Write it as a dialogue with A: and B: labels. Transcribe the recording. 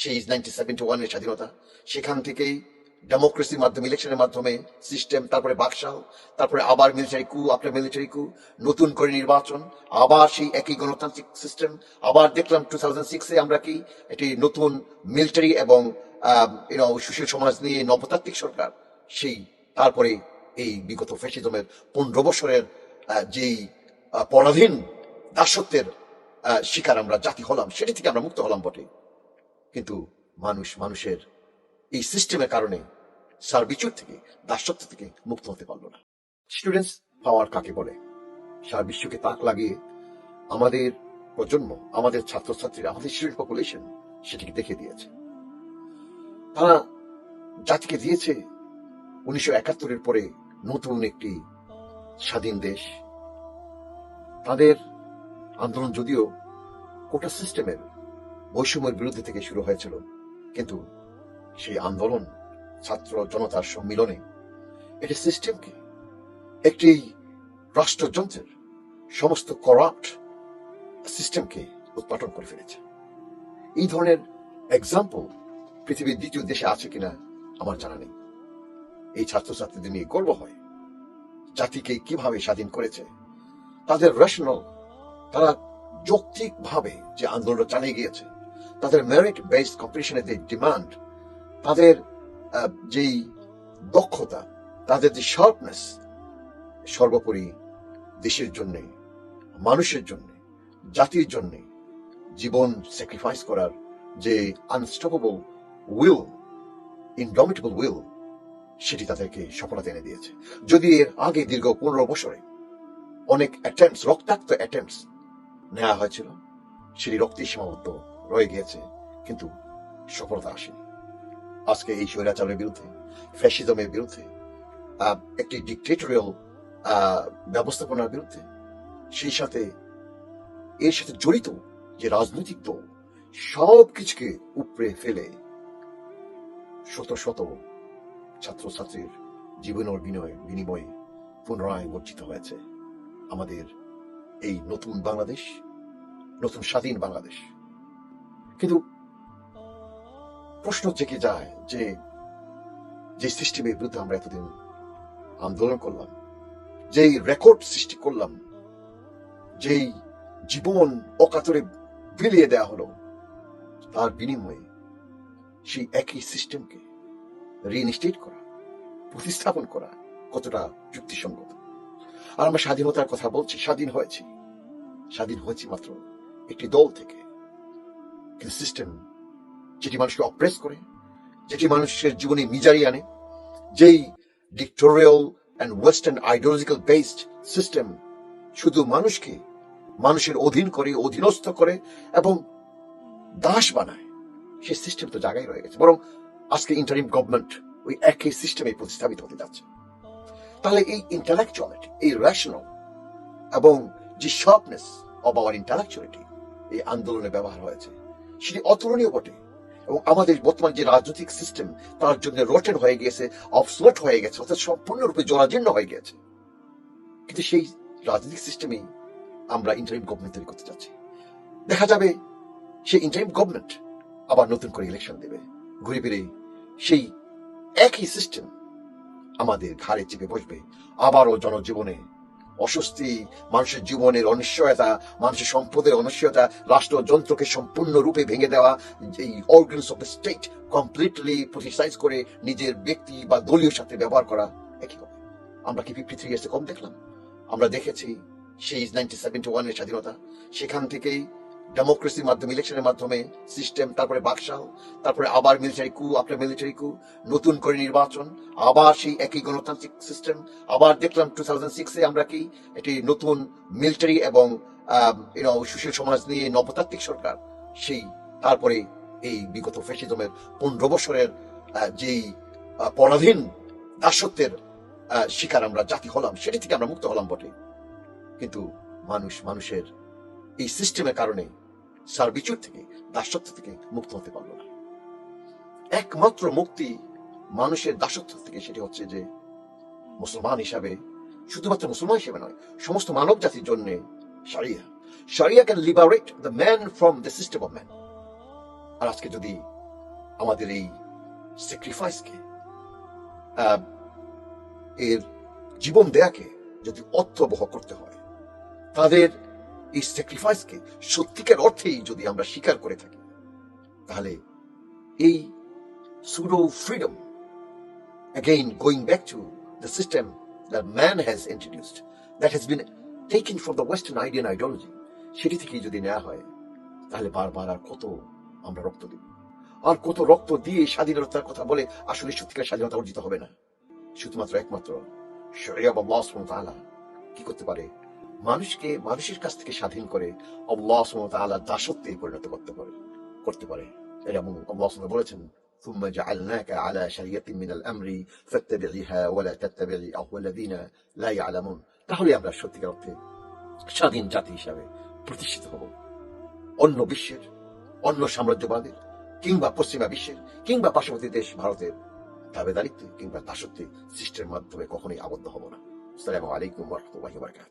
A: সেই 1971 স্বাধীনতা, সেখান থেকেই ডেমোক্রেসির মাধ্যমে, ইলেকশনের মাধ্যমে সিস্টেম, তারপরে বাকশাল, তারপরে আবার মিলিটারি কু, আপনার মিলিটারি কু, নতুন করে নির্বাচন, আবার সেই একই গণতান্ত্রিক সিস্টেম। আবার দেখলাম 2006-এ আমরা কি এটি নতুন মিলিটারি এবং সুশীল সমাজ নিয়ে নবতাত্ত্বিক সরকার। সেই তারপরে এই বিগত ফ্যাসিজমের 15 বছরের যেই পরাধীন দাসত্বের শিকার আমরা জাতি হলাম, সেটি থেকে আমরা মুক্ত হলাম বটে, কিন্তু মানুষের এই সিস্টেমের কারণে সার্ভিচুড থেকে, দাসত্ব থেকে মুক্ত হতে পারলো না। স্টুডেন্টস পাওয়ার কাকে বলে? সারা বিশ্বকে তাক লাগিয়ে আমাদের প্রজন্ম, আমাদের ছাত্রছাত্রীরা, আমাদের স্টুডেন্ট পপুলেশন সেটিকে দেখে দিয়েছে। তারা জাতিকে দিয়েছে 1971-এর পরে নতুন একটি স্বাধীন দেশ। তাদের আন্দোলন যদিও কোটা সিস্টেমের বৈষম্যের বিরুদ্ধে থেকে শুরু হয়েছিল, কিন্তু সেই আন্দোলন ছাত্র জনতার সম্মিলনে এটি সিস্টেমকে, একটি রাষ্ট্রযন্ত্রের সমস্ত করাপ্ট সিস্টেমকে উৎপাটন করে ফেলেছে। এই ধরনের এক্সাম্পল পৃথিবীর দ্বিতীয় দেশে আছে কিনা আমার জানা নেই। এই ছাত্রছাত্রীদের নিয়ে গর্ব হয়, জাতিকে কিভাবে স্বাধীন করেছে। তাদের রেশনাল, তারা যৌক্তিক ভাবে যে আন্দোলন চালিয়ে গিয়েছে, তাদের মেরিট বেসড কম্পিটিশনের যে ডিমান্ড, তাদের যেই দক্ষতা, তাদের যে শার্পনেস, সর্বোপরি দেশের জন্য, মানুষের জন্য, জাতির জন্য জীবন স্যাক্রিফাইস করার যে আনস্টপেবল উইল, ইনডমিটেবল উইল, সেটি তাদেরকে সফলতা এনে দিয়েছে। যদি এর আগে দীর্ঘ 15 বছরে অনেক অ্যাটেম্পটস, রক্তাক্ত অ্যাটেম্পটস নেওয়া হয়েছিল, সেটি রক্তে সীমাবদ্ধ রয়ে গিয়েছে, কিন্তু সফলতা আসেনি। আজকে এই স্বৈরাচারের বিরুদ্ধে, ফ্যাসিজমের বিরুদ্ধে, একটি ডিক্টেটরিয়াল ব্যবস্থাপনার বিরুদ্ধে, সেই সাথে এর সাথে জড়িত যে রাজনৈতিক দল, সব কিছুকে উপড়ে ফেলে শত শত ছাত্রছাত্রীর জীবনের বিনিময়ে পুনরায় বঞ্চিত হয়েছে আমাদের এই নতুন বাংলাদেশ, নতুন স্বাধীন বাংলাদেশ। কিন্তু প্রশ্ন জেগে যায় যে সিস্টেমের বিরুদ্ধে আমরা এতদিন আন্দোলন করলাম, যেই রেকর্ড সৃষ্টি করলাম, যেই জীবন অকাতরে বিলিয়ে দেওয়া হলো, তার বিনিময়ে সেই একই সিস্টেমকে রিইনস্টেট করা, প্রতিস্থাপন করা কতটা যুক্তিসঙ্গত? আর আমরা স্বাধীনতার কথা বলছি, স্বাধীন হয়েছি মাত্র একটি দল থেকে, কিন্তু সিস্টেম যেটি মানুষকে অপ্রেস করে, যেটি মানুষের জীবনে মিজারি আনে, যেই dictatorial and western ideological based system শুধু মানুষকে মানুষের অধীন করে, অধীনস্থ করে এবং দাস বানায়, সেই সিস্টেম তো জায়গায় রয়ে গেছে। বরং আজকে ইন্টারিম গভর্নমেন্ট ওই একই সিস্টেমে প্রতিস্থাপিত হতে যাচ্ছে। তাহলে এই ইন্টালেকচুয়ালিটি, এই রেশনাল এবং যে শার্পনেস অব আওয়ার ইন্টালেকচুয়ালিটি এই আন্দোলনে ব্যবহার হয়েছে, সেটি অতুলনীয় বটে। এবং আমাদের বর্তমান যে রাজনৈতিক সিস্টেম, তার জন্য রটেন হয়ে গিয়েছে, অবসলেট হয়ে গেছে, অর্থাৎ সম্পূর্ণরূপে জরাজীর্ণ হয়ে গেছে। কিন্তু সেই রাজনৈতিক সিস্টেমেই আমরা ইন্টারিম গভর্নমেন্ট তৈরি করতে যাচ্ছি। দেখা যাবে সেই ইন্টারিম গভর্নমেন্ট আবার নতুন করে ইলেকশন দেবে, ঘুরে ফিরে সেই একই সিস্টেম আমাদের ঘাড়ে চেপে বসবে। আবারও জনজীবনে অস্বস্তি, মানুষের জীবনের অনিশ্চয়তা, মানুষের সম্পদের অনিশ্চয়তা, রাষ্ট্রযন্ত্রকে সম্পূর্ণরূপে ভেঙে দেওয়া, এই organs of the state completely politicise করে নিজের ব্যক্তি বা দলীয় সাথে ব্যবহার করা একই হবে। আমরা কি 53 ইয়ার্সে কম দেখলাম? আমরা দেখেছি সেই 1971-এর স্বাধীনতা, সেখান থেকেই ডেমোক্রেসির মাধ্যমে, ইলেকশনের মাধ্যমে সিস্টেম, তারপরে বাকশাল, তারপরে আবার মিলিটারি কু, আপনার মিলিটারি কু, নতুন করে নির্বাচন, আবার সেই একই গণতান্ত্রিক সিস্টেম। আবার দেখলাম 2006-এ আমরা কি এটি নতুন মিলিটারি এবং সুশীল সমাজ নিয়ে নবতাত্ত্বিক সরকার। সেই তারপরে এই বিগত ফ্যাসিজমের 15 বছরের যেই পরাধীন দাসত্বের শিকার আমরা জাতি হলাম, সেটি থেকে আমরা মুক্ত হলাম বটে, কিন্তু মানুষের এই সিস্টেমের কারণে সার্ভিচুড থেকে, দাসত্ব থেকে মুক্ত হতে পারলো না। একমাত্র মুক্তি মানুষের দাসত্ব থেকে, সেটি হচ্ছে যে মুসলমান হিসাবে, শুধুমাত্র মুসলমান হিসেবে নয়, সমস্ত মানব জাতির জন্য Sharia can liberate the man from the system of man. আর আজকে যদি আমাদের এই স্যাক্রিফাইসকে, এর জীবন দেয়াকে যদি অর্থবহ করতে হয়, তাদের এই স্যাক্রিফাইসকে সত্যিকার অর্থেই যদি আমরা স্বীকার করে থাকি, তাহলে এই pseudo freedom, again going back to the system that man has introduced, that has been taken from the Western idea and ideology, সেটি থেকেই যদি নেওয়া হয়, তাহলে বারবার আর কত আমরা রক্ত দেব, আর কত রক্ত দিয়ে স্বাধীনতার কথা বলে আসলে সত্যিকার স্বাধীনতা অর্জিত হবে না। শুধুমাত্র একমাত্র শরিয়া বা আল্লাহ সুবহানাহু ওয়া তাআলা কি করতে পারে, মানুষকে মানুষের কাছ থেকে স্বাধীন করে আল্লাহ সুবহানাহু ওয়া তাআলার দাসত্বে পরিণত করতে পারে। এবং আল্লাহ সুবহানাহু বলেছেন, ثم جعلناك على شريعة من الأمر فاتبعها ولا تتبع أهواء الذين لا يعلمون। তাহলে আমরা সত্যিকার অর্থে স্বাধীন জাতি হিসাবে প্রতিষ্ঠিত হব। অন্য বিশ্বের, অন্য সাম্রাজ্যবাদের, কিংবা পশ্চিমা বিশ্বের, কিংবা পার্শ্ববর্তী দেশ ভারতের দাবেদারিত্বে কিংবা দাসত্বে সৃষ্টির মাধ্যমে কখনোই আবদ্ধ হব না। আসসালামু আলাইকুম ওয়া রাহমাতুল্লাহি ওয়া বারাকাতুহু।